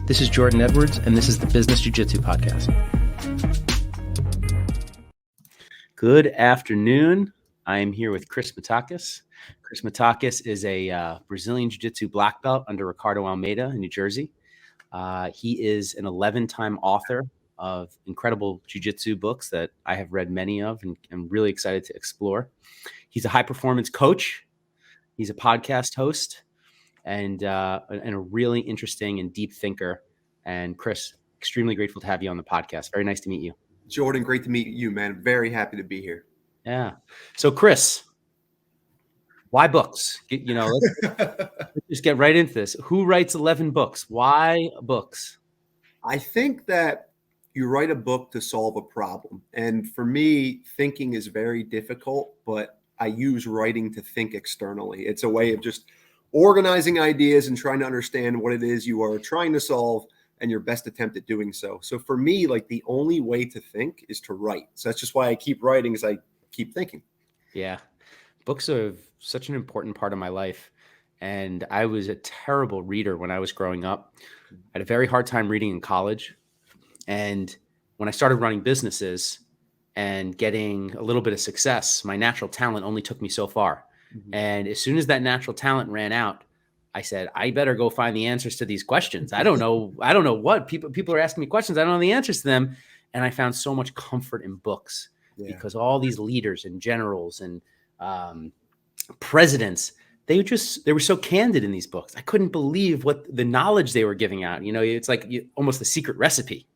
This is Jordan Edwards, and this is the Business Jiu Jitsu Podcast. Good afternoon. I am here with Chris Matakis. Chris Matakis is a Brazilian Jiu Jitsu black belt under Ricardo Almeida in New Jersey. He is an 11-time author of incredible Jiu Jitsu books that I have read many of and I'm really excited to explore. He's a high-performance coach. He's a podcast host. And a really interesting and deep thinker. And Chris, extremely grateful to have you on the podcast. Very nice to meet you. Jordan, great to meet you, man. Very happy to be here. Yeah. So Chris, why books? Let's just get right into this. Who writes 11 books? Why books? I think that you write a book to solve a problem. And for me, thinking is very difficult, but I use writing to think externally. It's a way of just organizing ideas and trying to understand what it is you are trying to solve and your best attempt at doing so. So for me, like the only way to think is to write. So that's just why I keep writing, is I keep thinking. Yeah. Books are such an important part of my life. And I was a terrible reader when I was growing up. I had a very hard time reading in college. And when I started running businesses and getting a little bit of success, my natural talent only took me so far. And as soon as that natural talent ran out, I said, I better go find the answers to these questions. I don't know what people are asking me questions. I don't know the answers to them. And I found so much comfort in books because all these leaders and generals and presidents, they were so candid in these books. I couldn't believe what the knowledge they were giving out. It's like almost a secret recipe.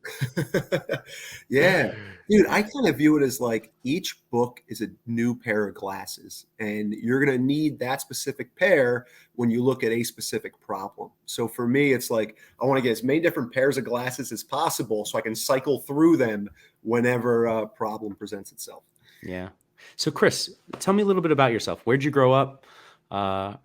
Yeah. Dude, I kind of view it as like each book is a new pair of glasses, and you're going to need that specific pair when you look at a specific problem. So for me, it's like I want to get as many different pairs of glasses as possible so I can cycle through them whenever a problem presents itself. Yeah. So Chris, tell me a little bit about yourself. Where'd you grow up?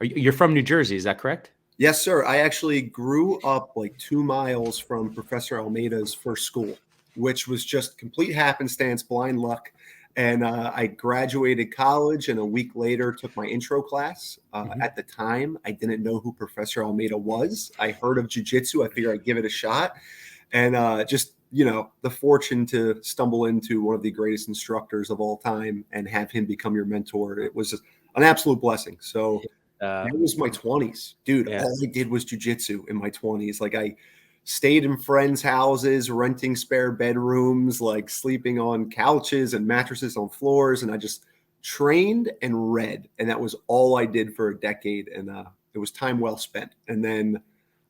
You're from New Jersey, is that correct? Yes, sir. I actually grew up like 2 miles from Professor Almeida's first school, which was just complete happenstance, blind luck. And I graduated college and a week later took my intro class. At the time, I didn't know who Professor Almeida was. I heard of Jiu Jitsu. I figured I'd give it a shot. And the fortune to stumble into one of the greatest instructors of all time and have him become your mentor. It was an absolute blessing. So it was my 20s, dude. Yeah. All I did was jiu-jitsu in my 20s. Like I stayed in friends' houses, renting spare bedrooms, like sleeping on couches and mattresses on floors. And I just trained and read. And that was all I did for a decade. And it was time well spent. And then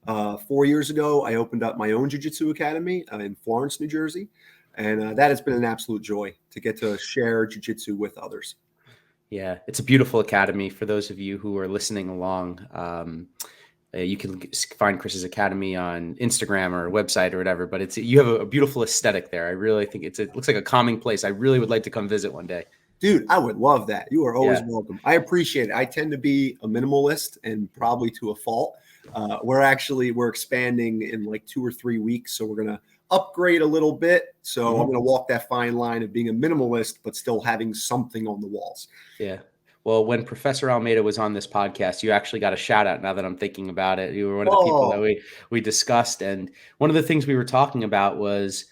4 years ago, I opened up my own jiu-jitsu academy in Florence, New Jersey. And that has been an absolute joy to get to share jiu-jitsu with others. Yeah, it's a beautiful academy. For those of you who are listening along, you can find Chris's academy on Instagram or website or whatever. But you have a beautiful aesthetic there. I really think it looks like a calming place. I really would like to come visit one day. Dude, I would love that. You are always welcome. I appreciate it. I tend to be a minimalist and probably to a fault. We're expanding in like 2 or 3 weeks, so we're gonna upgrade a little bit. So I'm going to walk that fine line of being a minimalist, but still having something on the walls. Yeah. Well, when Professor Almeida was on this podcast, you actually got a shout out. Now that I'm thinking about it, you were one of the people that we discussed. And one of the things we were talking about was,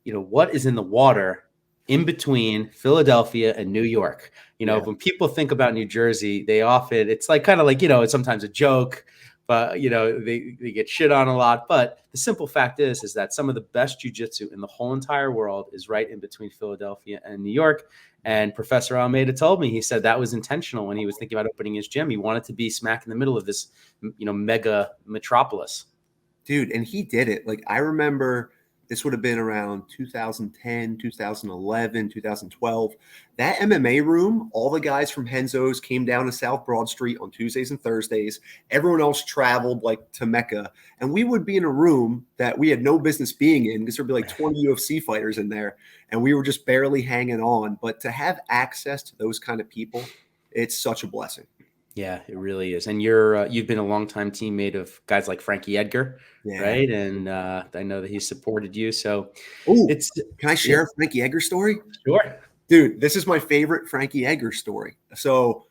what is in the water in between Philadelphia and New York? When people think about New Jersey, it's like kind of like, it's sometimes a joke, but, they get shit on a lot. But the simple fact is that some of the best jiu-jitsu in the whole entire world is right in between Philadelphia and New York. And Professor Almeida told me, he said that was intentional when he was thinking about opening his gym. He wanted to be smack in the middle of this, mega metropolis. Dude, and he did it. Like, I remember this would have been around 2010, 2011, 2012. That MMA room, all the guys from Henzo's came down to South Broad Street on Tuesdays and Thursdays. Everyone else traveled like to Mecca. And we would be in a room that we had no business being in because there'd be like 20 UFC fighters in there. And we were just barely hanging on. But to have access to those kind of people, it's such a blessing. Yeah, it really is. And you've been a longtime teammate of guys like Frankie Edgar, right? And I know that he supported you. So can I share a Frankie Edgar story? Sure. Dude, this is my favorite Frankie Edgar story. So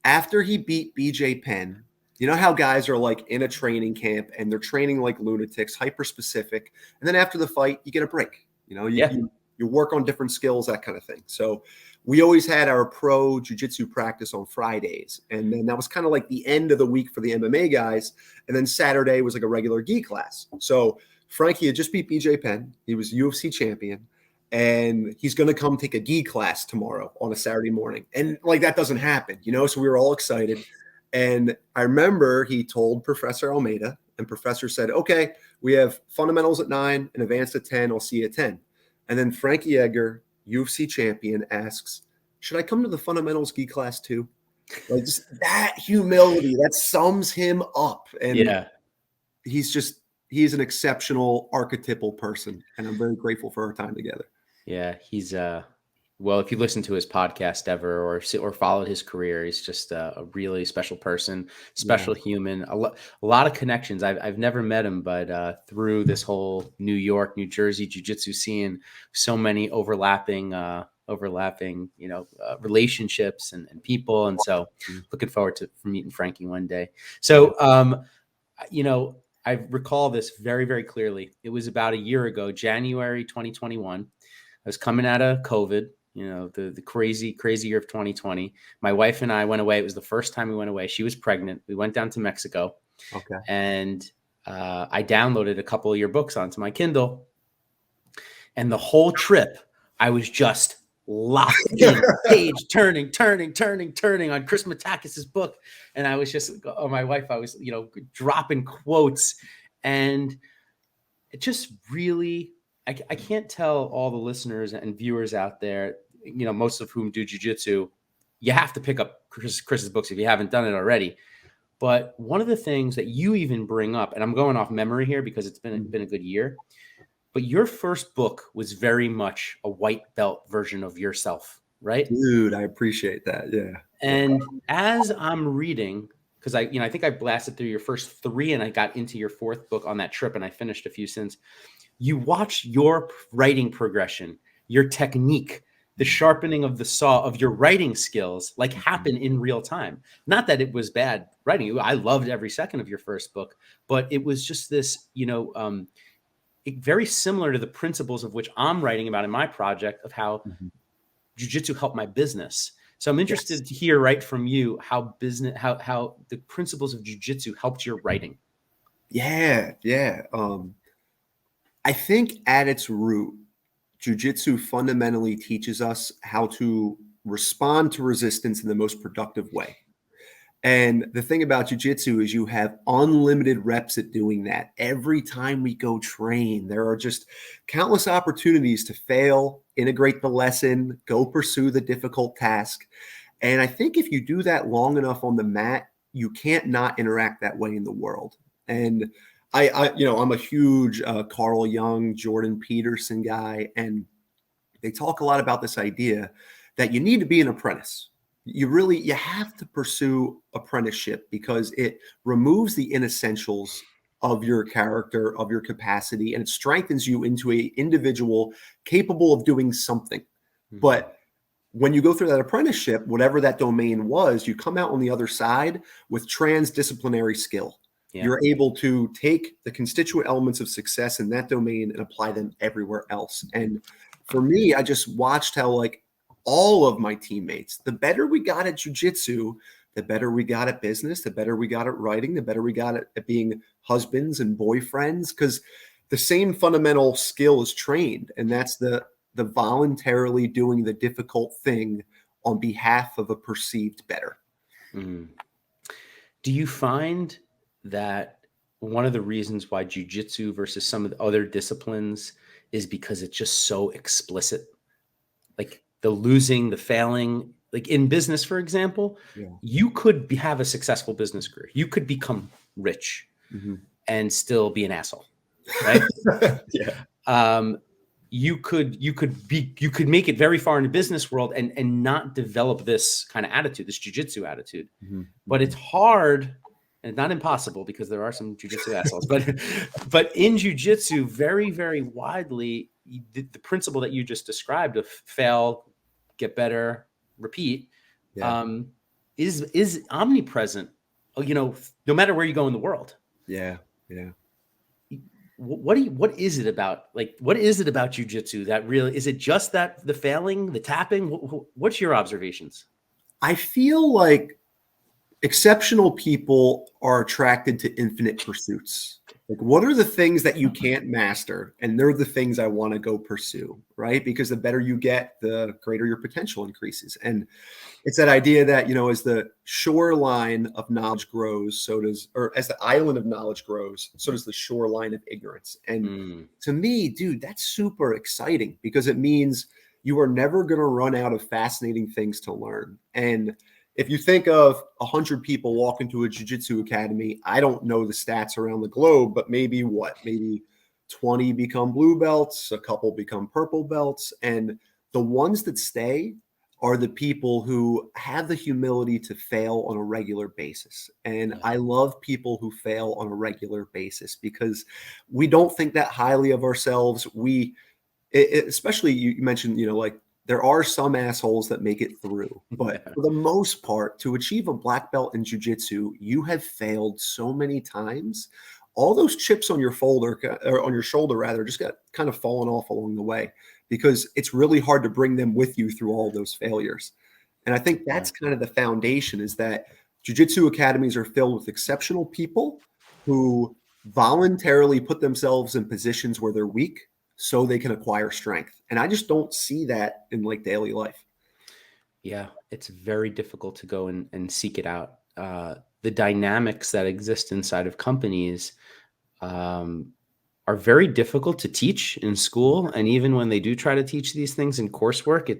after he beat BJ Penn, You know how guys are like in a training camp and they're training like lunatics, hyper specific, and then after the fight, you get a break. You know, you work on different skills, that kind of thing. So we always had our pro jiu-jitsu practice on Fridays, and then that was kind of like the end of the week for the MMA guys. And then Saturday was like a regular gi class. So Frankie had just beat BJ Penn. He was UFC champion, and he's going to come take a gi class tomorrow on a Saturday morning. And like that doesn't happen, you know. So we were all excited. And I remember he told Professor Almeida, and Professor said, "Okay, we have fundamentals at 9 and advanced at 10. I'll see you at 10." And then Frankie Edgar, UFC champion, asks, "Should I come to the fundamentals gi class too?" Like just that humility, that sums him up. And he's an exceptional archetypal person. And I'm very grateful for our time together. Yeah, he's well, if you listen to his podcast ever or followed his career, he's just a really special person, special human, a lot of connections. I've never met him, but through this whole New York, New Jersey jiu-jitsu scene, so many overlapping, relationships and people. And so looking forward to meeting Frankie one day. So, I recall this very, very clearly. It was about a year ago, January 2021. I was coming out of COVID, the crazy year of 2020. My wife and I went away. It was the first time we went away. She was pregnant. We went down to Mexico. Okay. And I downloaded a couple of your books onto my Kindle. And the whole trip, I was just locked in, page turning on Chris Matakis' book. And I was just, my wife, I was, dropping quotes. And it just really, I can't tell all the listeners and viewers out there, most of whom do jiu-jitsu, you have to pick up Chris's books if you haven't done it already. But one of the things that you even bring up, and I'm going off memory here because it's been a good year, but your first book was very much a white belt version of yourself, right? Dude, I appreciate that. Yeah. And as I'm reading, because I think I blasted through your first 3 and I got into your 4th book on that trip and I finished a few since. You watch your writing progression, your technique, the sharpening of the saw of your writing skills like happen in real time. Not that it was bad writing. I loved every second of your first book, but it was just this, very similar to the principles of which I'm writing about in my project of how jiu-jitsu helped my business. So I'm interested to hear right from you how the principles of jiu-jitsu helped your writing. Yeah. I think at its root, jiu-jitsu fundamentally teaches us how to respond to resistance in the most productive way. And the thing about jiu-jitsu is you have unlimited reps at doing that. Every time we go train, there are just countless opportunities to fail, integrate the lesson, go pursue the difficult task. And I think if you do that long enough on the mat, you can't not interact that way in the world. And I'm a huge Carl Jung, Jordan Peterson guy, and they talk a lot about this idea that you need to be an apprentice. You have to pursue apprenticeship because it removes the inessentials of your character, of your capacity, and it strengthens you into an individual capable of doing something. But when you go through that apprenticeship, whatever that domain was, you come out on the other side with transdisciplinary skill. Yeah. You're able to take the constituent elements of success in that domain and apply them everywhere else. And for me, I just watched how all of my teammates, the better we got at jiu-jitsu, the better we got at business, the better we got at writing, the better we got at being husbands and boyfriends, because the same fundamental skill is trained, and that's the voluntarily doing the difficult thing on behalf of a perceived better. Do you find that one of the reasons why jiu-jitsu versus some of the other disciplines is because it's just so explicit? Like the losing, the failing, like in business, for example, you could have a successful business career. You could become rich and still be an asshole, right? You could make it very far in the business world and not develop this kind of attitude, this jiu-jitsu attitude. But it's hard and not impossible because there are some jiu-jitsu assholes, but in jiu-jitsu, very, very widely, the principle that you just described of fail, get better, repeat, is omnipresent no matter where you go in the world. Yeah. Yeah. What is it about, what is it about jujitsu that really, is it just that the failing, the tapping? What's your observations? I feel like exceptional people are attracted to infinite pursuits. Like, what are the things that you can't master? And they're the things I want to go pursue, right? Because the better you get, the greater your potential increases. And it's that idea that, as the shoreline of knowledge grows, so does, or as the island of knowledge grows, so does the shoreline of ignorance. And to me, dude, that's super exciting because it means you are never going to run out of fascinating things to learn. And if you think of 100 people walk into a jiu-jitsu academy, I don't know the stats around the globe, but maybe 20 become blue belts, a couple become purple belts. And the ones that stay are the people who have the humility to fail on a regular basis. And I love people who fail on a regular basis because we don't think that highly of ourselves. Especially you mentioned, like, there are some assholes that make it through, but for the most part, to achieve a black belt in jiu-jitsu, you have failed so many times. All those chips on your shoulder rather, just got kind of fallen off along the way because it's really hard to bring them with you through all those failures. And I think that's kind of the foundation, is that jiu-jitsu academies are filled with exceptional people who voluntarily put themselves in positions where they're weak so they can acquire strength. And I just don't see that in like daily life. Yeah, it's very difficult to go and seek it out. The dynamics that exist inside of companies are very difficult to teach in school. And even when they do try to teach these things in coursework,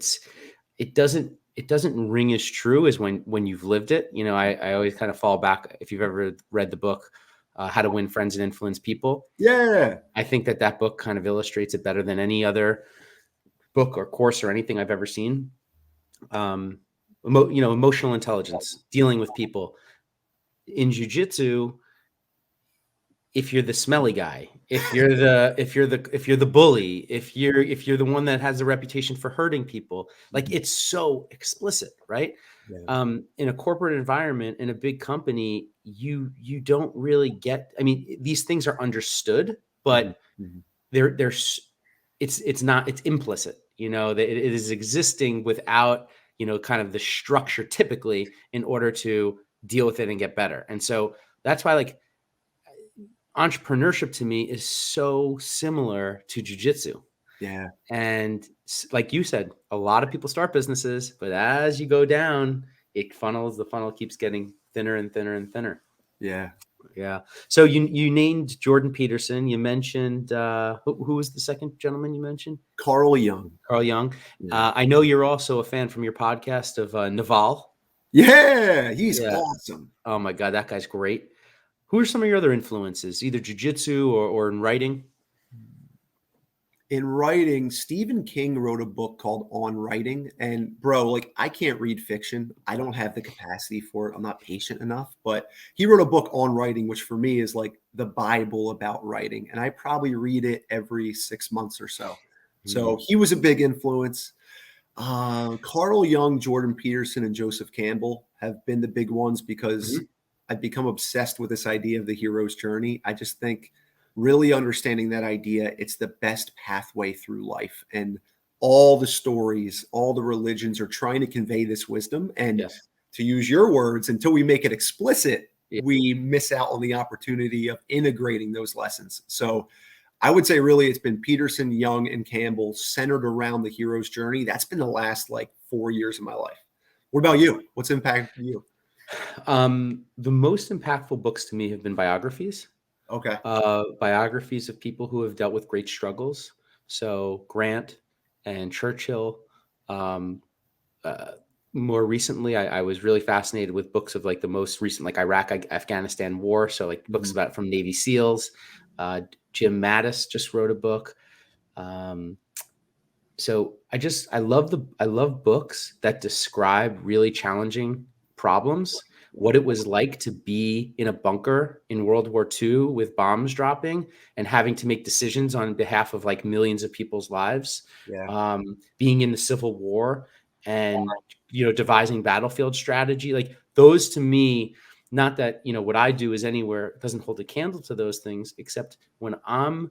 it doesn't ring as true as when you've lived it. I always kind of fall back, if you've ever read the book, How to Win Friends and Influence People. Yeah. I think that book kind of illustrates it better than any other book or course or anything I've ever seen. Emotional intelligence, dealing with people. In jiu-jitsu, if you're the smelly guy, if you're the bully, if you're the one that has a reputation for hurting people, like, it's so explicit, right? Yeah. In a corporate environment, in a big company, you don't really get, these things are understood, but it's implicit, that it is existing without, kind of the structure typically in order to deal with it and get better. And so that's why, like, entrepreneurship to me is so similar to jiu-jitsu. Yeah. And like you said, a lot of people start businesses, but as you go down, the funnel keeps getting thinner and thinner and thinner. Yeah. Yeah. So you named Jordan Peterson. You mentioned who was the second gentleman you mentioned? Carl Jung. Carl Jung. Yeah. I know you're also a fan from your podcast of Naval. Yeah, he's awesome. Oh my God, that guy's great. Who are some of your other influences, either jiu-jitsu or in writing? In writing, Stephen King wrote a book called On Writing. And bro, like, I can't read fiction. I don't have the capacity for it. I'm not patient enough. But he wrote a book on writing, which for me is like the Bible about writing. And I probably read it every 6 months or so. So he was a big influence. Carl Jung, Jordan Peterson, and Joseph Campbell have been the big ones because I've become obsessed with this idea of the hero's journey. I just think really understanding that idea, it's the best pathway through life. And all the stories, all the religions are trying to convey this wisdom. And to use your words, until we make it explicit, we miss out on the opportunity of integrating those lessons. So I would say really it's been Peterson, Jung, and Campbell centered around the hero's journey. That's been the last 4 years of my life. What about you? What's impacted you? The most impactful books to me have been biographies. Okay. Biographies of people who have dealt with great struggles. So Grant and Churchill. More recently, I was really fascinated with books of the most recent, Iraq, Afghanistan war. So books about from Navy SEALs. Jim Mattis just wrote a book. So I love books that describe really challenging problems, what it was like to be in a bunker in World War II with bombs dropping and having to make decisions on behalf of millions of people's lives, being in the Civil War and, devising battlefield strategy. Those to me Not that, you know, what I do is anywhere doesn't hold a candle to those things, except when I'm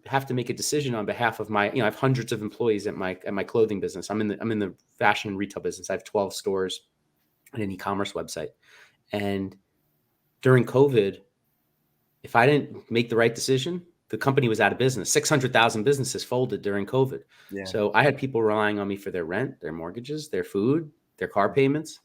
have to make a decision on behalf of my, you know, I have hundreds of employees at my clothing business. I'm in the fashion and retail business. I have 12 stores and an e-commerce website. And during COVID, if I didn't make the right decision, the company was out of business. 600,000 businesses folded during COVID. Yeah. So I had people relying on me for their rent, their mortgages, their food, their car payments.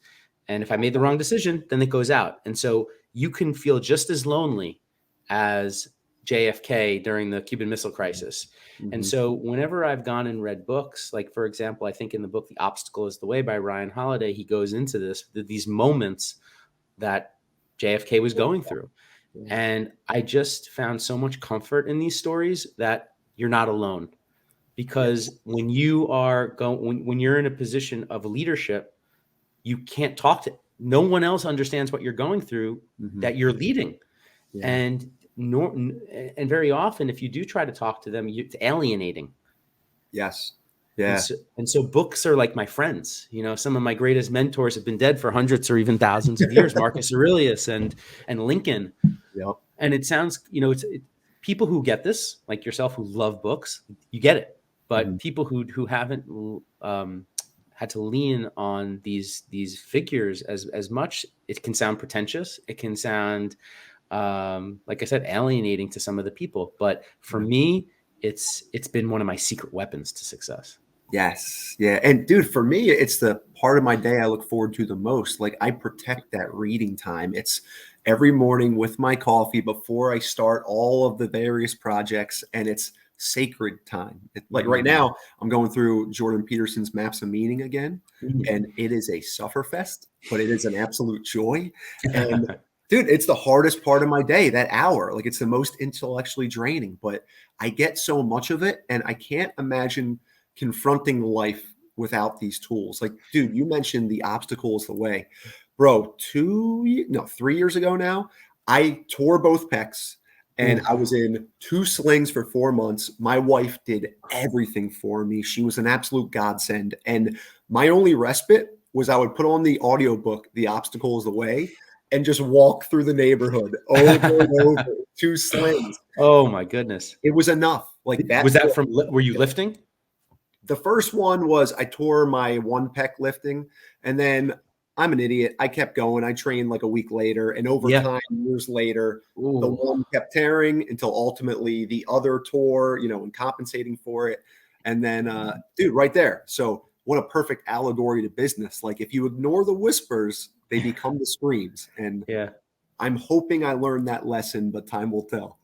And if I made the wrong decision, then it goes out. And so you can feel just as lonely as JFK during the Cuban Missile Crisis. Mm-hmm. And so whenever I've gone and read books, like, for example, I think in the book, The Obstacle is the Way by Ryan Holiday, he goes into these moments that JFK was going through. And I just found so much comfort in these stories that you're not alone, because when you are when you're in a position of leadership, you can't talk to no one else understands what you're going through, that you're leading. Yeah. And very often, if you do try to talk to them, it's alienating. Yes. Yeah. And so books are like my friends. You know, some of my greatest mentors have been dead for hundreds or even thousands of years. Marcus Aurelius and Lincoln. Yep. And it sounds, you know, people who get this, like yourself, who love books, you get it. But people who haven't had to lean on these figures as much, it can sound pretentious. It can sound, like I said, alienating to some of the people. But for me, it's been one of my secret weapons to success. Yes. Yeah. And dude, for me, it's the part of my day I look forward to the most. Like, I protect that reading time. It's every morning with my coffee before I start all of the various projects, and it's sacred time. Like right now, I'm going through Jordan Peterson's Maps of Meaning again, and it is a sufferfest, but it is an absolute joy. And dude, it's the hardest part of my day, that hour. Like, it's the most intellectually draining, but I get so much of it, and I can't imagine confronting life without these tools. Like, dude, you mentioned The Obstacle is the Way. Bro, 3 years ago now, I tore both pecs, and I was in 2 slings for 4 months. My wife did everything for me. She was an absolute godsend. And my only respite was I would put on the audiobook, The Obstacle is the Way, and just walk through the neighborhood over and over, 2 slings. Oh my goodness. It was enough. Like that. Was that were you lifting? The first one was I tore my 1 pec lifting, and then I'm an idiot. I kept going. I trained like a week later, and over time, years later, the one kept tearing until ultimately the other tore, you know, and compensating for it. And then, dude, right there. So what a perfect allegory to business. Like, if you ignore the whispers, they become the screams. And I'm hoping I learned that lesson, but time will tell.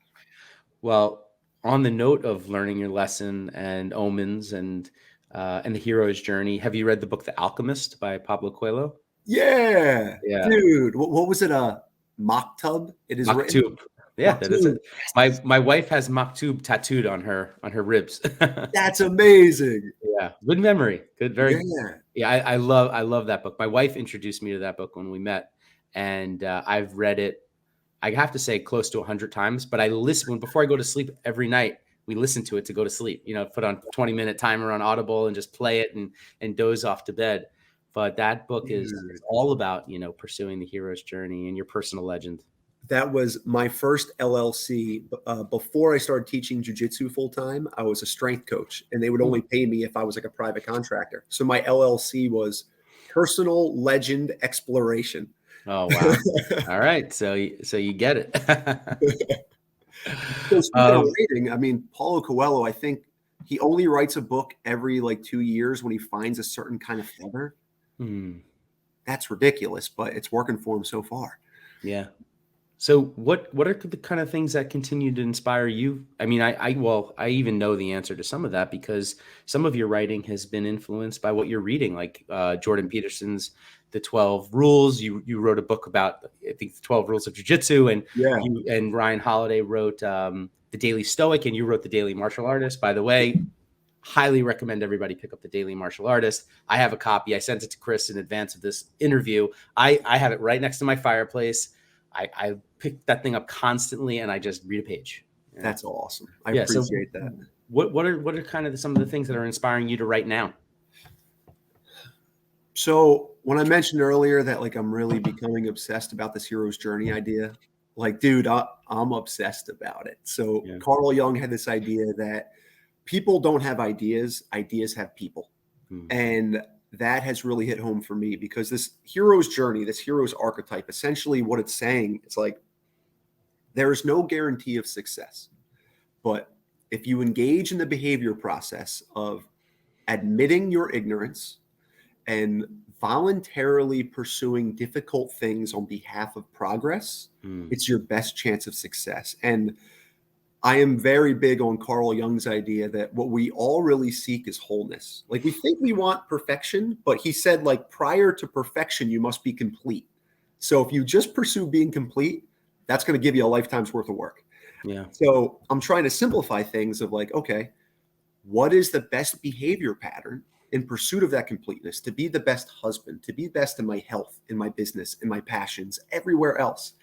Well, on the note of learning your lesson and omens and the hero's journey, have you read the book The Alchemist by Pablo Coelho? Yeah. Dude, what was it? Maktub? It is Maktub. Yeah, that is it. My wife has Maktub tattooed on her ribs. That's amazing. Yeah, good memory. Good, very. Yeah, I love that book. My wife introduced me to that book when we met, and I've read it, I have to say, close to 100 times. But I listen before I go to sleep every night. We listen to it to go to sleep. You know, put on 20-minute timer on Audible and just play it and doze off to bed. But that book is all about, you know, pursuing the hero's journey and your personal legend. That was my first LLC. Before I started teaching jiu-jitsu full time, I was a strength coach, and they would only pay me if I was like a private contractor. So my LLC was Personal Legend Exploration. Oh, wow. All right. So you get it. So speaking of writing, I mean, Paulo Coelho, I think he only writes a book every like 2 years when he finds a certain kind of feather. That's ridiculous, but it's working for him so far. Yeah. So what are the kind of things that continue to inspire you? I mean, I even know the answer to some of that, because some of your writing has been influenced by what you're reading, like Jordan Peterson's The 12 Rules. You wrote a book about, I think, the 12 Rules of Jiu Jitsu, and Ryan Holiday wrote The Daily Stoic, and you wrote The Daily Martial Artist. By the way, highly recommend everybody pick up The Daily Martial Artist. I have a copy. I sent it to Chris in advance of this interview. I have it right next to my fireplace. I pick that thing up constantly, and I just read a page. That's awesome. I appreciate that. What are kind of some of the things that are inspiring you to write now? So when I mentioned earlier that like I'm really becoming obsessed about this hero's journey idea, like, dude, I'm obsessed about it. So Yeah. Carl Jung had this idea that people don't have ideas, ideas have people. Mm. And that has really hit home for me because this hero's journey, this hero's archetype, essentially what it's saying, it's like there is no guarantee of success. But if you engage in the behavior process of admitting your ignorance and voluntarily pursuing difficult things on behalf of progress, Mm. it's your best chance of success. And I am very big on Carl Jung's idea that what we all really seek is wholeness. Like we think we want perfection, but he said like prior to perfection, you must be complete. So if you just pursue being complete, that's going to give you a lifetime's worth of work. Yeah. So I'm trying to simplify things of like, okay, what is the best behavior pattern in pursuit of that completeness, to be the best husband, to be best in my health, in my business, in my passions, everywhere else.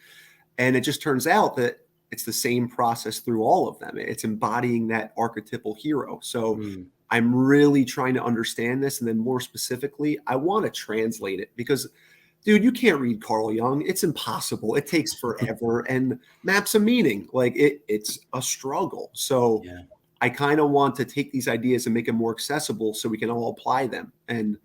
And it just turns out that it's the same process through all of them. It's embodying that archetypal hero. So Mm. I'm really trying to understand this. And then more specifically, I want to translate it because, dude, you can't read Carl Jung. It's impossible. It takes forever and maps a meaning. Like it's a struggle. So Yeah. I kind of want to take these ideas and make them more accessible so we can all apply them. And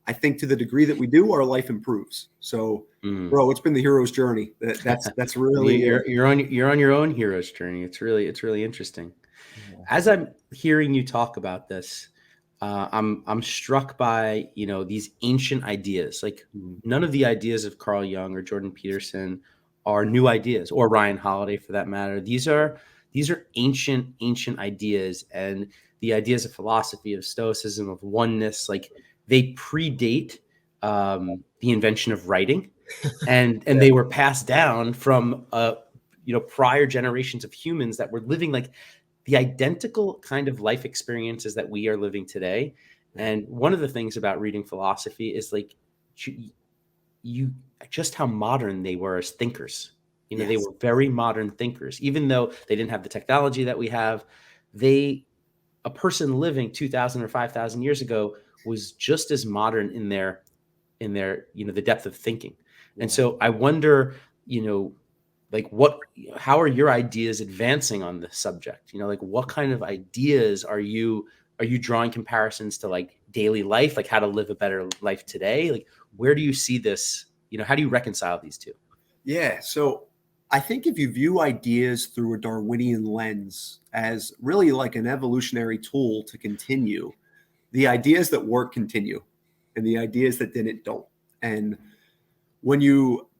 I think to the degree that we do, our life improves. So, Mm. bro, it's been the hero's journey. That's really you're on your own hero's journey. It's really interesting. As I'm hearing you talk about this, I'm struck by these ancient ideas. Like none of the ideas of Carl Jung or Jordan Peterson are new ideas, or Ryan Holiday for that matter. These are ancient ideas, and the ideas of philosophy, of stoicism, of oneness, like they predate the invention of writing, and they were passed down from prior generations of humans that were living like the identical kind of life experiences that we are living today. And one of the things about reading philosophy is like you just how modern they were as thinkers. They yes. were very modern thinkers, even though they didn't have the technology that we have. A person living 2,000 or 5,000 years ago was just as modern in their the depth of thinking. And so I wonder, like how are your ideas advancing on this subject? Like what kind of ideas are you drawing comparisons to like daily life, like how to live a better life today? Like where do you see this? How do you reconcile these two? Yeah. So I think if you view ideas through a Darwinian lens as really like an evolutionary tool to continue, the ideas that work continue and the ideas that didn't don't. And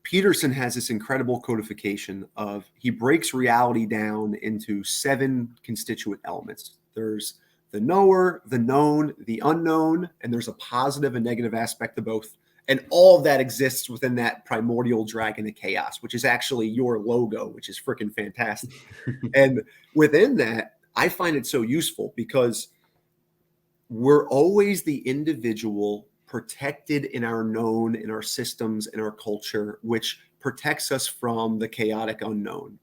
Peterson has this incredible codification of he breaks reality down into 7 constituent elements. There's the knower, the known, the unknown, and there's a positive and negative aspect to both. And all of that exists within that primordial dragon of chaos, which is actually your logo, which is freaking fantastic. And within that, I find it so useful because we're always the individual protected in our known, in our systems, in our culture, which protects us from the chaotic unknown,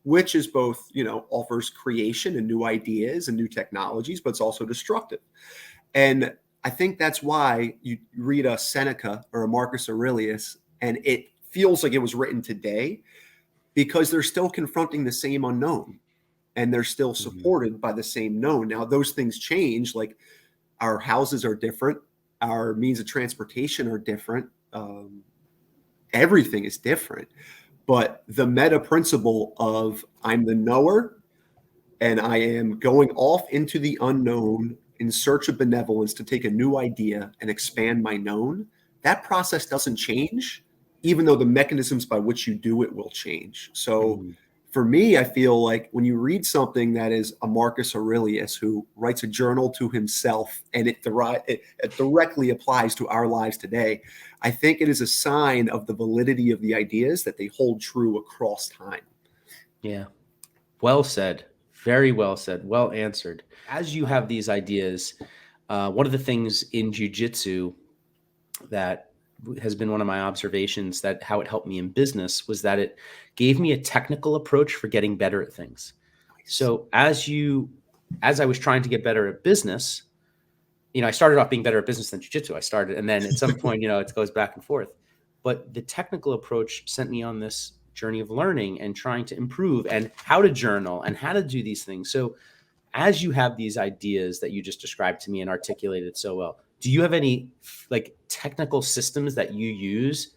which is both, offers creation and new ideas and new technologies, but it's also destructive. And I think that's why you read a Seneca or a Marcus Aurelius, and it feels like it was written today because they're still confronting the same unknown and they're still supported by the same known. Now, those things change, like our houses are different, our means of transportation are different, everything is different. But the meta principle of I'm the knower and I am going off into the unknown in search of benevolence to take a new idea and expand my known, that process doesn't change, even though the mechanisms by which you do it will change. So for me, I feel like when you read something that is a Marcus Aurelius who writes a journal to himself and it directly applies to our lives today, I think it is a sign of the validity of the ideas that they hold true across time. Yeah. Well said. Very well said. Well answered. As you have these ideas, one of the things in Jiu Jitsu that has been one of my observations, that how it helped me in business, was that it gave me a technical approach for getting better at things. So as I was trying to get better at business, I started off being better at business than jiu-jitsu. And then at some point, it goes back and forth. But the technical approach sent me on this journey of learning and trying to improve and how to journal and how to do these things. So as you have these ideas that you just described to me and articulated so well, do you have any like technical systems that you use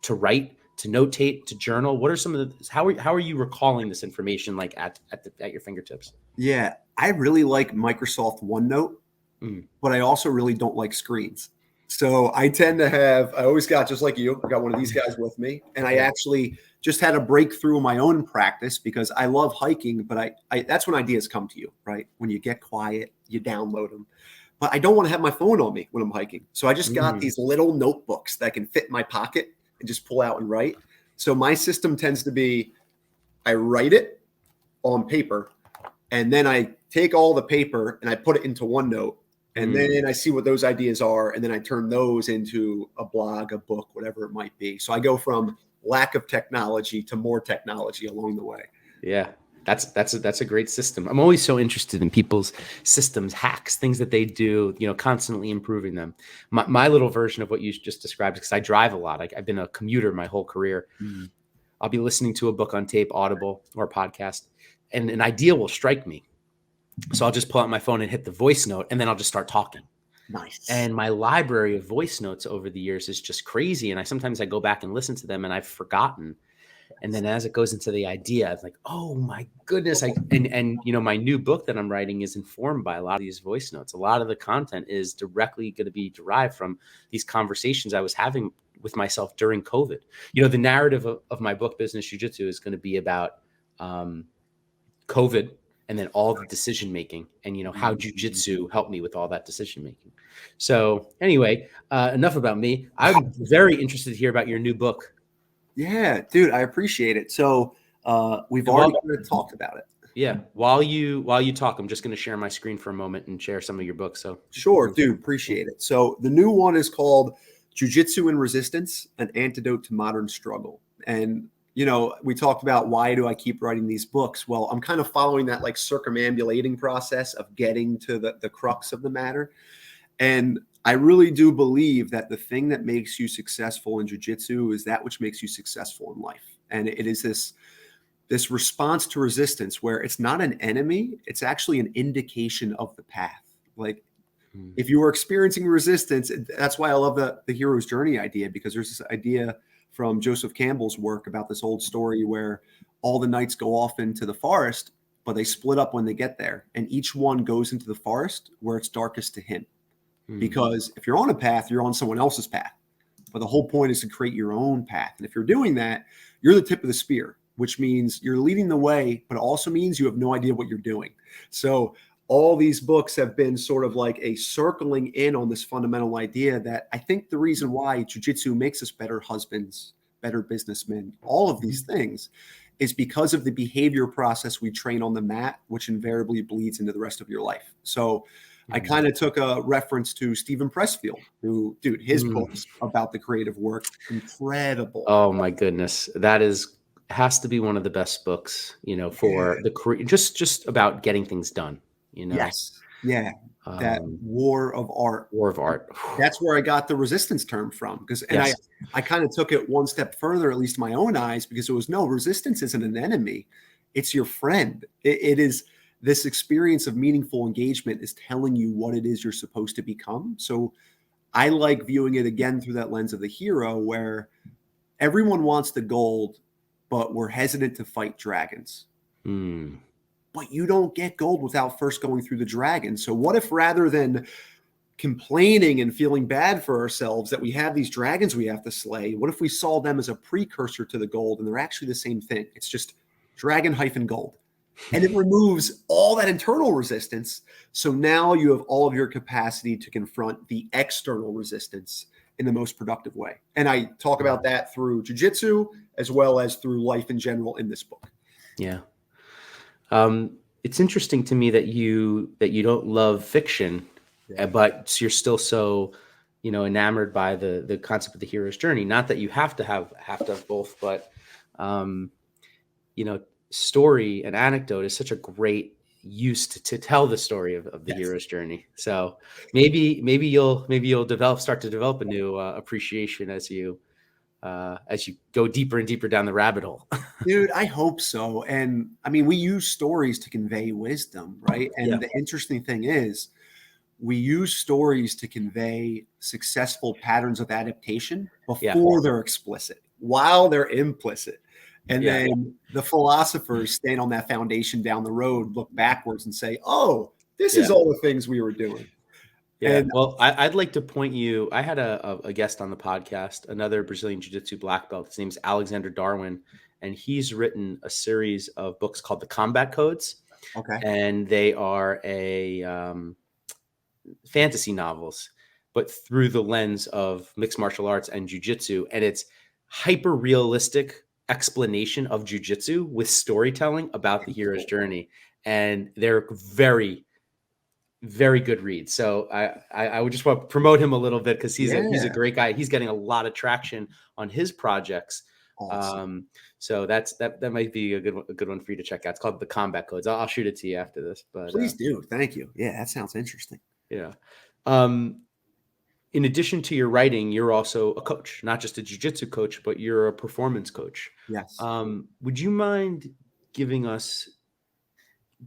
to write, to notate, to journal? What are some of the, how are you recalling this information like at your fingertips? Yeah, I really like Microsoft OneNote, but I also really don't like screens. So I tend to I always got, just like you, I got one of these guys with me. And I actually just had a breakthrough in my own practice because I love hiking, but that's when ideas come to you, right? When you get quiet, you download them. But I don't want to have my phone on me when I'm hiking. So I just got these little notebooks that can fit in my pocket and just pull out and write. So my system tends to be, I write it on paper, and then I take all the paper and I put it into OneNote. And then I see what those ideas are, and then I turn those into a blog, a book, whatever it might be. So I go from lack of technology to more technology along the way. Yeah, that's a great system. I'm always so interested in people's systems, hacks, things that they do, constantly improving them. My little version of what you just described, because I drive a lot. I've been a commuter my whole career. I'll be listening to a book on tape, Audible, or a podcast, and an idea will strike me. So I'll just pull out my phone and hit the voice note, and then I'll just start talking. Nice. And my library of voice notes over the years is just crazy. And sometimes I go back and listen to them and I've forgotten. And then as it goes into the idea, I'm like, oh my goodness. My new book that I'm writing is informed by a lot of these voice notes. A lot of the content is directly going to be derived from these conversations I was having with myself during COVID. The narrative of my book, Business Jiu Jitsu, is going to be about COVID, and then all the decision making, and how jiu-jitsu helped me with all that decision making. So anyway, enough about me. I'm very interested to hear about your new book. Yeah, dude, I appreciate it. So we've already talked about it. Yeah, while you talk, I'm just going to share my screen for a moment and share some of your books. So sure, dude, appreciate it. So the new one is called Jiu Jitsu and Resistance: An Antidote to Modern Struggle. And we talked about, why do I keep writing these books? Well, I'm kind of following that like circumambulating process of getting to the crux of the matter. And I really do believe that the thing that makes you successful in jiu-jitsu is that which makes you successful in life. And it is this response to resistance where it's not an enemy, it's actually an indication of the path. Like if you are experiencing resistance, that's why I love the hero's journey idea, because there's this idea from Joseph Campbell's work about this old story where all the knights go off into the forest, but they split up when they get there. And each one goes into the forest where it's darkest to him. Because if you're on a path, you're on someone else's path. But the whole point is to create your own path. And if you're doing that, you're the tip of the spear, which means you're leading the way, but it also means you have no idea what you're doing. So all these books have been sort of like a circling in on this fundamental idea that I think the reason why jiu-jitsu makes us better husbands, better businessmen, all of these things, is because of the behavior process we train on the mat, which invariably bleeds into the rest of your life. So I kind of took a reference to Stephen Pressfield, who, dude, his books about the creative work, incredible. Oh my goodness. That has to be one of the best books, for the just about getting things done. Yes. Yeah. That war of art. That's where I got the resistance term from. I kind of took it one step further, at least in my own eyes, because it was, no, resistance isn't an enemy. It's your friend. It is this experience of meaningful engagement is telling you what it is you're supposed to become. So I like viewing it again through that lens of the hero, where everyone wants the gold, but we're hesitant to fight dragons. But you don't get gold without first going through the dragon. So what if, rather than complaining and feeling bad for ourselves that we have these dragons we have to slay, what if we saw them as a precursor to the gold, and they're actually the same thing? It's just dragon-gold. And it removes all that internal resistance. So now you have all of your capacity to confront the external resistance in the most productive way. And I talk about that through jiu-jitsu as well as through life in general in this book. Yeah. It's interesting to me that you don't love fiction, but you're still so, enamored by the concept of the hero's journey. Not that you have to have both, but, story and anecdote is such a great, used to tell the story of the Yes. hero's journey. So maybe you'll start to develop a new appreciation as you go deeper and deeper down the rabbit hole. Dude, I hope so. And I mean, we use stories to convey wisdom, right? Yeah. And the interesting thing is, we use stories to convey successful patterns of adaptation before they're explicit, while they're implicit. And then the philosophers stand on that foundation down the road, look backwards and say, oh, this is all the things we were doing. Yeah. And Well, I'd like to point you. I had a guest on the podcast, another Brazilian Jiu-Jitsu black belt. His name's Alexander Darwin, and he's written a series of books called The Combat Codes. okay. And they are fantasy novels, but through the lens of mixed martial arts and jiu-jitsu. And it's hyper realistic explanation of jiu-jitsu with storytelling about the hero's journey. And they're very, very good reads. So I would just want to promote him a little bit because he's a great guy. He's getting a lot of traction on his projects. Awesome. So that might be a good one for you to check out. It's called The Combat Codes. I'll shoot it to you after this. But please do. Thank you. Yeah, that sounds interesting. Yeah. In addition to your writing, you're also a coach, not just a jiu-jitsu coach, but you're a performance coach. Yes. Would you mind giving us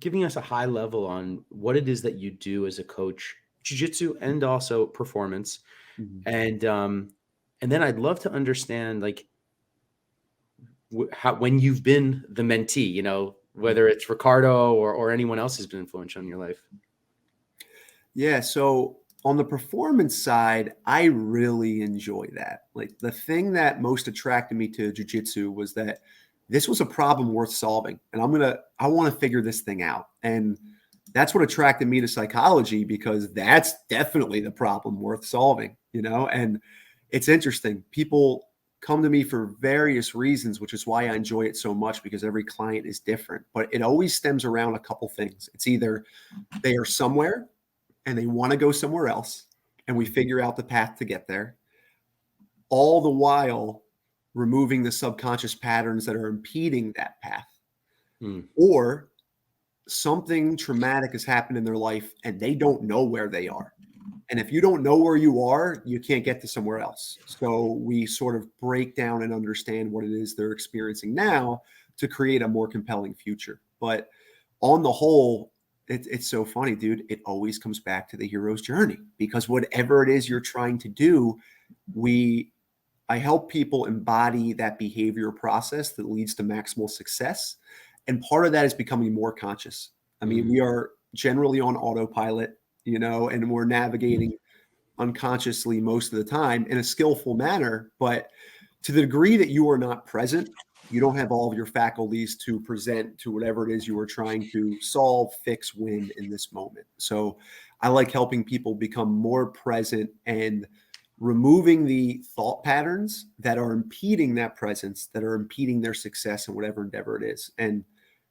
a high level on what it is that you do as a coach, jiu-jitsu and also performance? Mm-hmm. And then I'd love to understand, like, how, when you've been the mentee, you know, whether it's Ricardo or anyone else has been influential in your life. Yeah. So on the performance side, I really enjoy that. Like, the thing that most attracted me to jiu-jitsu was that this was a problem worth solving. And I want to figure this thing out. And that's what attracted me to psychology, because that's definitely the problem worth solving, you know? And it's interesting. People come to me for various reasons, which is why I enjoy it so much, because every client is different. But it always stems around a couple things. It's either they are somewhere and they want to go somewhere else, and we figure out the path to get there, all the while removing the subconscious patterns that are impeding that path. Or something traumatic has happened in their life and they don't know where they are. And if you don't know where you are, you can't get to somewhere else. So we sort of break down and understand what it is they're experiencing now to create a more compelling future. But on the whole, it's so funny, dude. It always comes back to the hero's journey, because whatever it is you're trying to do, I help people embody that behavior process that leads to maximal success. And part of that is becoming more conscious. I mean, we are generally on autopilot, you know, and we're navigating unconsciously most of the time in a skillful manner. But to the degree that you are not present, you don't have all of your faculties to present to whatever it is you are trying to solve, fix, win in this moment. So I like helping people become more present and removing the thought patterns that are impeding that presence, that are impeding their success in whatever endeavor it is. And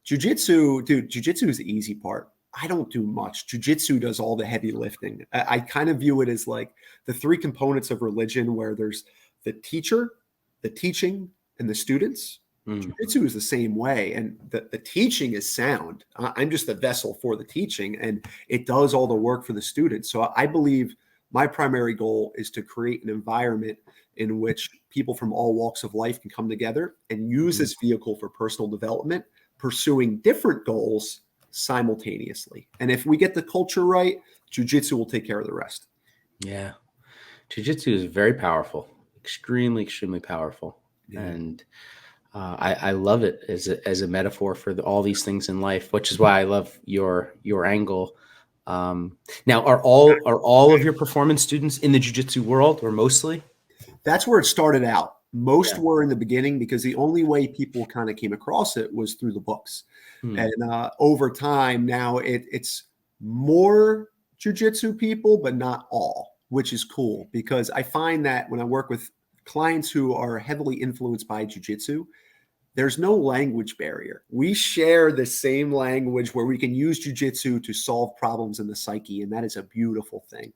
jiu-jitsu is the easy part. I don't do much. Jiu-jitsu does all the heavy lifting. I kind of view it as like the three components of religion, where there's the teacher, the teaching, and the students. Jiu-jitsu is the same way. And the teaching is sound. I'm just the vessel for the teaching, and it does all the work for the students. So I believe my primary goal is to create an environment in which people from all walks of life can come together and use this vehicle for personal development, pursuing different goals simultaneously. And if we get the culture right, jiu-jitsu will take care of the rest. Yeah. Jiu-jitsu is very powerful, extremely, extremely powerful. Yeah. And I love it as a metaphor for all these things in life, which is why I love your angle. Now, are all of your performance students in the jiu-jitsu world, or mostly? That's where it started out. Most were in the beginning, because the only way people kind of came across it was through the books. And over time, now it's more jiu-jitsu people, but not all, which is cool, because I find that when I work with clients who are heavily influenced by jiu-jitsu, there's no language barrier. We share the same language where we can use jiu-jitsu to solve problems in the psyche. And that is a beautiful thing,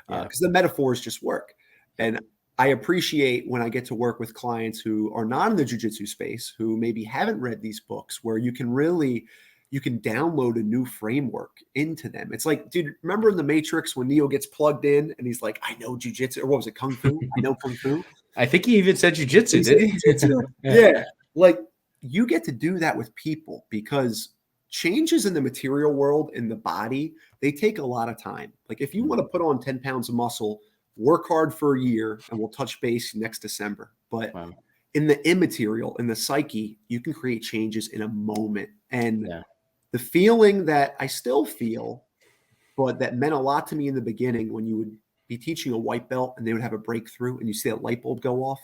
because the metaphors just work. And I appreciate when I get to work with clients who are not in the jiu-jitsu space, who maybe haven't read these books, where you can really you can download a new framework into them. It's like, dude, remember in the Matrix when Neo gets plugged in and he's like, I know jujitsu, or what was it, kung fu? I know kung fu. I think he even said jujitsu, did he? Jiu-jitsu? Yeah. Like, you get to do that with people because changes in the material world, in the body, they take a lot of time. Like, if you want to put on 10 pounds of muscle, work hard for a year and we'll touch base next December. But Wow. in the immaterial, in the psyche, you can create changes in a moment. And the feeling that I still feel, but that meant a lot to me in the beginning when you would be teaching a white belt and they would have a breakthrough and you see that light bulb go off,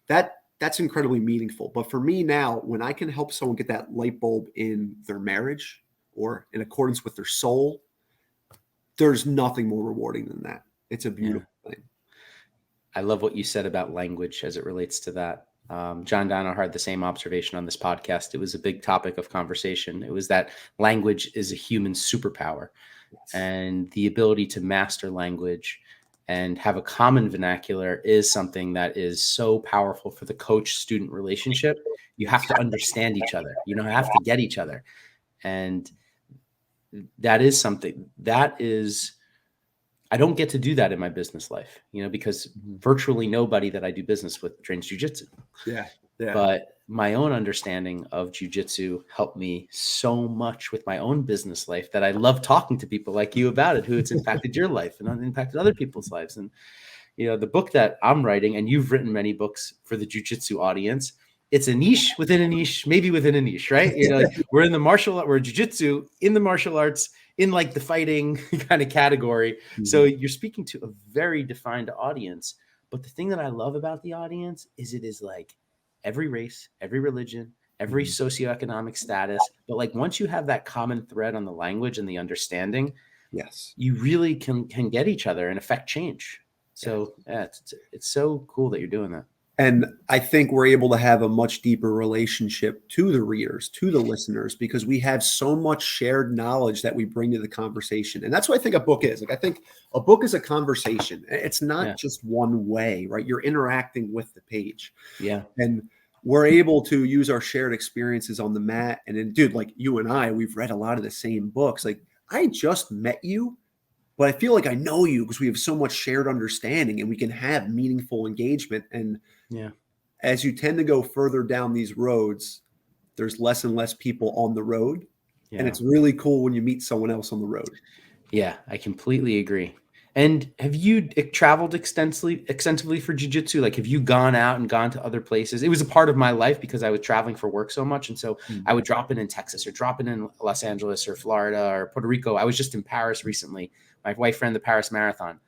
that's incredibly meaningful. But for me now, when I can help someone get that light bulb in their marriage or in accordance with their soul, there's nothing more rewarding than that. It's a beautiful thing. I love what you said about language as it relates to that. John Danaher had the same observation on this podcast. It was a big topic of conversation. It was that language is a human superpower, and the ability to master language and have a common vernacular is something that is so powerful for the coach-student relationship. You have to understand each other. You know, have to get each other. And that is something that is, I don't get to do that in my business life, you know, because virtually nobody that I do business with trains jujitsu. Yeah. But my own understanding of jujitsu helped me so much with my own business life that I love talking to people like you about it, who it's impacted your life and impacted other people's lives. And, you know, the book that I'm writing, and you've written many books for the jujitsu audience, it's a niche within a niche, maybe within a niche, right? You know, like we're jujitsu in the martial arts, in like the fighting kind of category. Mm-hmm. So you're speaking to a very defined audience. But the thing that I love about the audience is it is like every race, every religion, every socioeconomic status. But like once you have that common thread on the language and the understanding, you really can get each other and affect change. So it's so cool that you're doing that. And I think we're able to have a much deeper relationship to the readers, to the listeners, because we have so much shared knowledge that we bring to the conversation. And that's what I think a book is. Like, I think a book is a conversation. It's not just one way, right? You're interacting with the page. Yeah. And we're able to use our shared experiences on the mat. And then, dude, like you and I, we've read a lot of the same books. Like, I just met you, but I feel like I know you because we have so much shared understanding and we can have meaningful engagement. And as you tend to go further down these roads, there's less and less people on the road. Yeah. And it's really cool when you meet someone else on the road. Yeah, I completely agree. And have you traveled extensively for jiu-jitsu? Like, have you gone out and gone to other places? It was a part of my life because I was traveling for work so much. And so I would drop in Texas or drop in Los Angeles or Florida or Puerto Rico. I was just in Paris recently. My wife ran the Paris Marathon.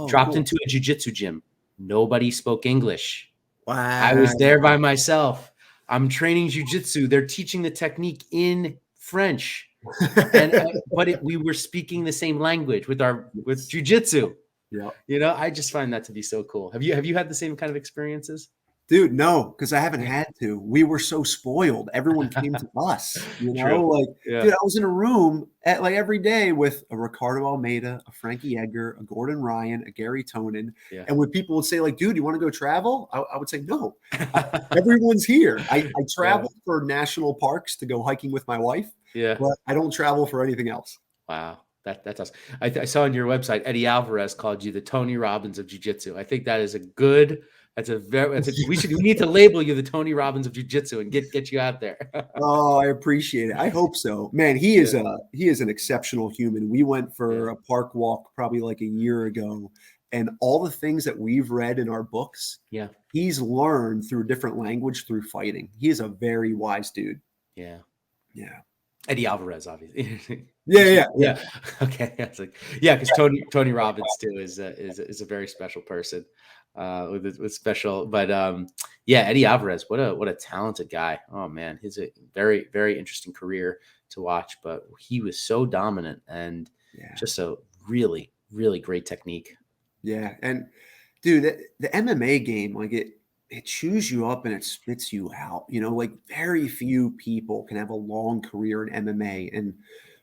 Dropped into a jiu-jitsu gym. Nobody spoke English. Wow. I was there by myself. I'm training jiu-jitsu. They're teaching the technique in French. But we were speaking the same language with jiu-jitsu. Yeah. You know, I just find that to be so cool. Have you had the same kind of experiences? Dude, no, because I haven't had to. We were so spoiled. Everyone came to us, you know, dude, I was in a room at like every day with a Ricardo Almeida, a Frankie Edgar, a Gordon Ryan, a Gary Tonin. Yeah. And when people would say like, dude, you want to go travel? I would say, no, everyone's here. I traveled for national parks to go hiking with my wife. Yeah. But I don't travel for anything else. Wow. That's awesome. I saw on your website, Eddie Alvarez called you the Tony Robbins of jiu-jitsu. I think that is we need to label you the Tony Robbins of jiu-jitsu and get you out there. Oh, I appreciate it. I hope so. Man, he is an exceptional human. We went for a park walk probably like a year ago, and all the things that we've read in our books, he's learned through a different language through fighting. He is a very wise dude. Yeah. Yeah. Eddie Alvarez, obviously. Yeah. Okay. Because Tony Robbins too is a very special person, with special. But Eddie Alvarez, what a talented guy. Oh man, he's a very, very interesting career to watch. But he was so dominant and just a really, really great technique. Yeah, and dude, the MMA game, like it chews you up and it spits you out. You know, like very few people can have a long career in MMA. And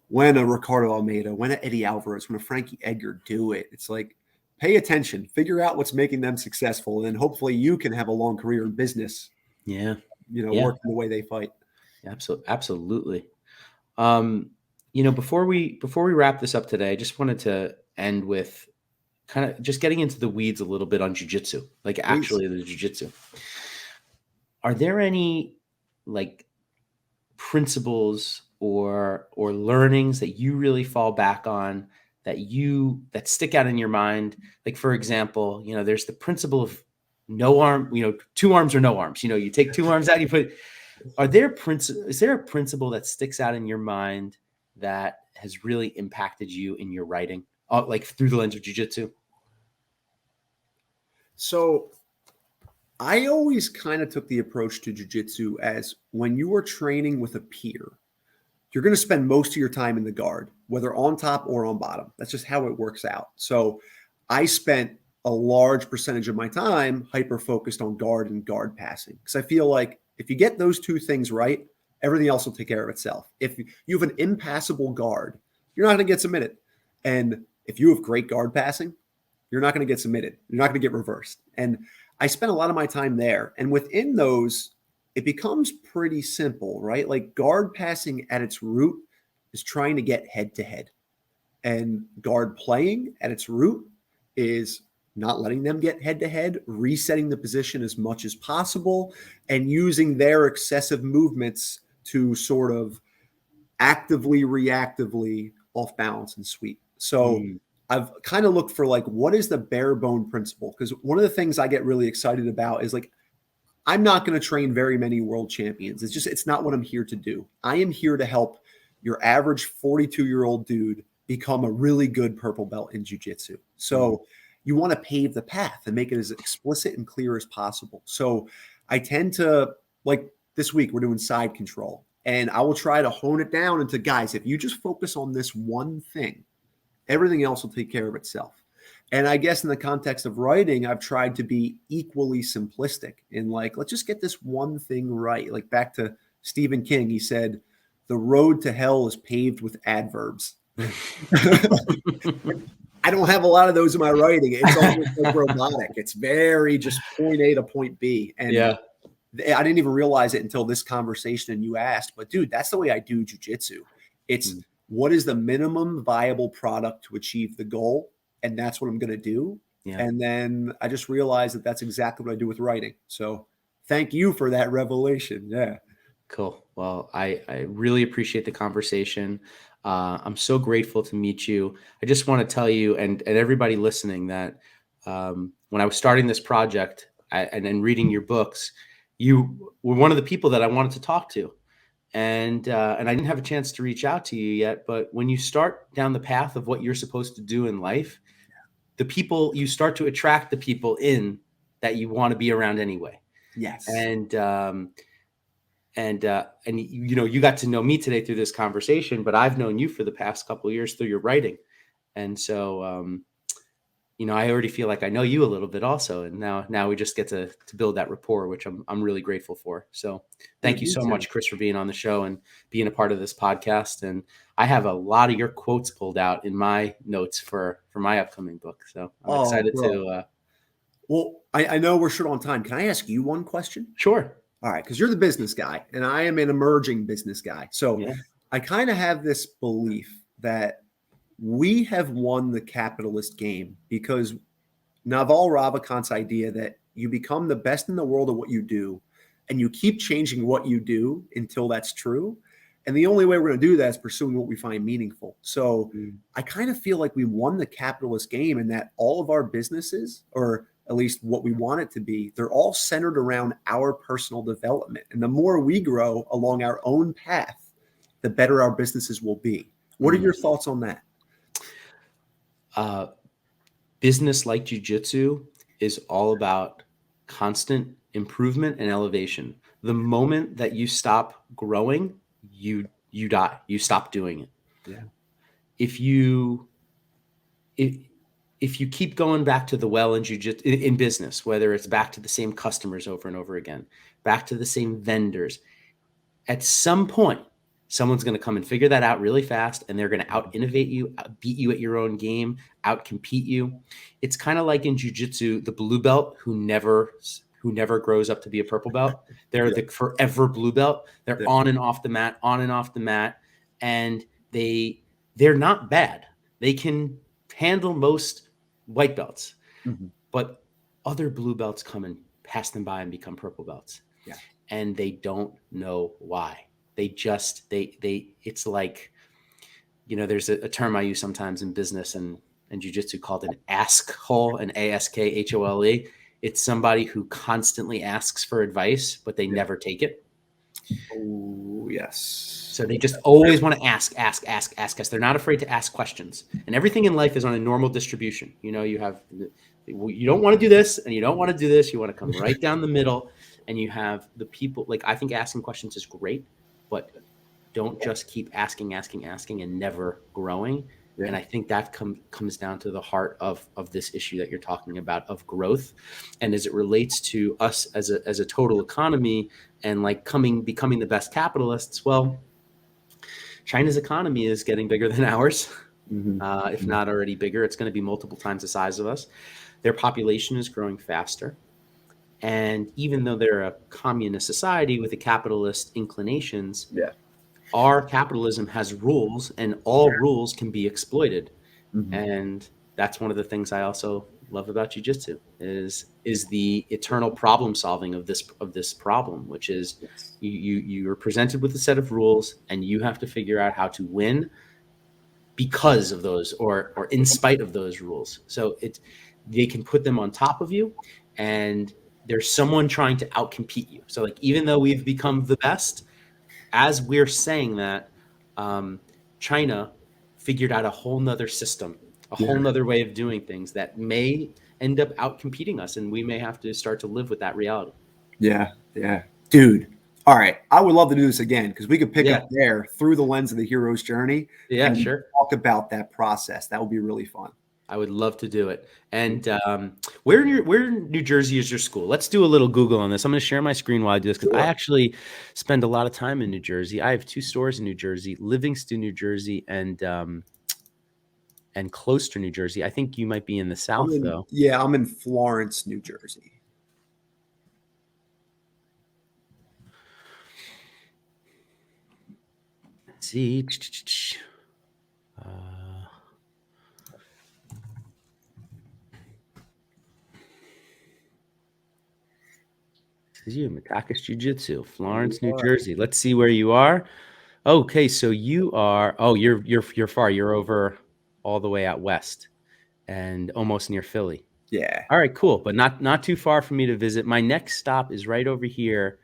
when a Ricardo Almeida, when a Eddie Alvarez, when a Frankie Edgar do it, it's like, pay attention, figure out what's making them successful. And then hopefully you can have a long career in business. Yeah. You know, working the way they fight. Absolutely. Before we wrap this up today, I just wanted to end with kind of just getting into the weeds a little bit on jiu-jitsu, like Please. actually the jiu-jitsu. Are there any like principles or learnings that you really fall back on that stick out in your mind? Like, for example, there's the principle of no arm, 2 arms or no arms. You take 2 arms out, is there a principle that sticks out in your mind that has really impacted you in your writing, like through the lens of jiu-jitsu? So I always kind of took the approach to jiu-jitsu as when you are training with a peer, you're going to spend most of your time in the guard, whether on top or on bottom. That's just how it works out. So I spent a large percentage of my time hyper-focused on guard and guard passing, because I feel like if you get those 2 things right, everything else will take care of itself. If you have an impassable guard, you're not going to get submitted. And if you have great guard passing, you're not going to get submitted. You're not going to get reversed. And I spent a lot of my time there. And within those, it becomes pretty simple, right? Like guard passing at its root is trying to get head to head. And guard playing at its root is not letting them get head to head, resetting the position as much as possible, and using their excessive movements to sort of actively, reactively off balance and sweep. So I've kind of looked for like, what is the bare bone principle? Because one of the things I get really excited about is like, I'm not going to train very many world champions. It's not what I'm here to do. I am here to help your average 42-year-old dude become a really good purple belt in jiu-jitsu. So you want to pave the path and make it as explicit and clear as possible. So I tend to, like this week, we're doing side control. And I will try to hone it down into, guys, if you just focus on this one thing, everything else will take care of itself. And I guess in the context of writing, I've tried to be equally simplistic in like, let's just get this one thing right. Like back to Stephen King, he said, the road to hell is paved with adverbs. I don't have a lot of those in my writing. It's almost like robotic. It's very just point A to point B. And I didn't even realize it until this conversation and you asked, but dude, that's the way I do jiu-jitsu. It's what is the minimum viable product to achieve the goal? And that's what I'm going to do. Yeah. And then I just realized that that's exactly what I do with writing. So thank you for that revelation. Yeah. Cool. Well, I really appreciate the conversation. I'm so grateful to meet you. I just want to tell you and everybody listening that when I was starting this project and then reading your books, you were one of the people that I wanted to talk to. And I didn't have a chance to reach out to you yet. But when you start down the path of what you're supposed to do in life, you start to attract the people in that you want to be around anyway. Yes. And you got to know me today through this conversation, but I've known you for the past couple of years through your writing. And so, I already feel like I know you a little bit also. And now we just get to build that rapport, which I'm really grateful for. So thank you so much, Chris, for being on the show and being a part of this podcast. And I have a lot of your quotes pulled out in my notes for my upcoming book. So I'm excited to. Well, I know we're short on time. Can I ask you one question? Sure. All right. Because you're the business guy and I am an emerging business guy. So I kind of have this belief that we have won the capitalist game because Naval Ravikant's idea that you become the best in the world at what you do and you keep changing what you do until that's true. And the only way we're going to do that is pursuing what we find meaningful. So I kind of feel like we won the capitalist game and that all of our businesses, or at least what we want it to be, they're all centered around our personal development. And the more we grow along our own path, the better our businesses will be. What are your thoughts on that? Business like jiu-jitsu is all about constant improvement and elevation. The moment that you stop growing, you die. You stop doing it. Yeah. If you keep going back to the well in jiu-jitsu in business, whether it's back to the same customers over and over again, back to the same vendors, at some point, someone's going to come and figure that out really fast, and they're going to out-innovate you, beat you at your own game, out-compete you. It's kind of like in jiu-jitsu, the blue belt who never grows up to be a purple belt. They're the forever blue belt. They're on and off the mat, and they're not bad. They can handle most white belts, but other blue belts come and pass them by and become purple belts. Yeah. And they don't know why. It's like, there's a term I use sometimes in business and jiu-jitsu called an ask hole, an ASKHOLE. It's somebody who constantly asks for advice, but they never take it. Oh, yes. So they just always want to ask. They're not afraid to ask questions. And everything in life is on a normal distribution. You don't want to do this and you don't want to do this. You want to come right down the middle. And you have the people, like, I think asking questions is great, but don't just keep asking and never growing. Yeah. And I think that comes down to the heart of this issue that you're talking about, of growth. And as it relates to us as a total economy and like becoming the best capitalists, well, China's economy is getting bigger than ours. If not already bigger. It's going to be multiple times the size of us. Their population is growing faster. And even though they're a communist society with a capitalist inclinations, our capitalism has rules, and all rules can be exploited. And that's one of the things I also love about jiu-jitsu is the eternal problem solving of this problem, which is you are presented with a set of rules and you have to figure out how to win because of those or in spite of those rules. So they can put them on top of you, and there's someone trying to outcompete you. So like, even though we've become the best, as we're saying that, China figured out a whole nother system, whole nother way of doing things that may end up outcompeting us, and we may have to start to live with that reality. Yeah. Dude. All right. I would love to do this again, because we could pick up there through the lens of the hero's journey. Yeah, sure. Talk about that process. That would be really fun. I would love to do it. And where in New Jersey is your school? Let's do a little Google on this. I'm going to share my screen while I do this, because I actually spend a lot of time in New Jersey. I have 2 stores in New Jersey, Livingston, New Jersey, and Closter, New Jersey. I think you might be in the South, though. Yeah, I'm in Florence, New Jersey. Let's see. This is you, Matakis Jiu-Jitsu, Florence, New Jersey. Let's see where you are. Okay, so you are. Oh, you're far. You're over all the way out west, and almost near Philly. Yeah. All right, cool, but not too far for me to visit. My next stop is right over here,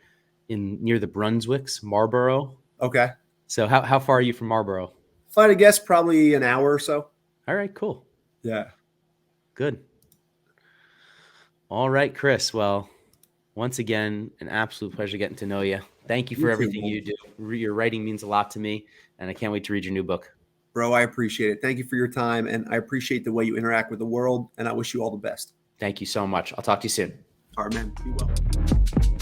near the Brunswicks, Marlboro. Okay. So how far are you from Marlboro? If I had to guess, probably an hour or so. All right, cool. Yeah. Good. All right, Chris. Well, once again, an absolute pleasure getting to know you. Thank you for everything you do. Your writing means a lot to me, and I can't wait to read your new book. Bro, I appreciate it. Thank you for your time, and I appreciate the way you interact with the world, and I wish you all the best. Thank you so much. I'll talk to you soon. All right, man. Be well.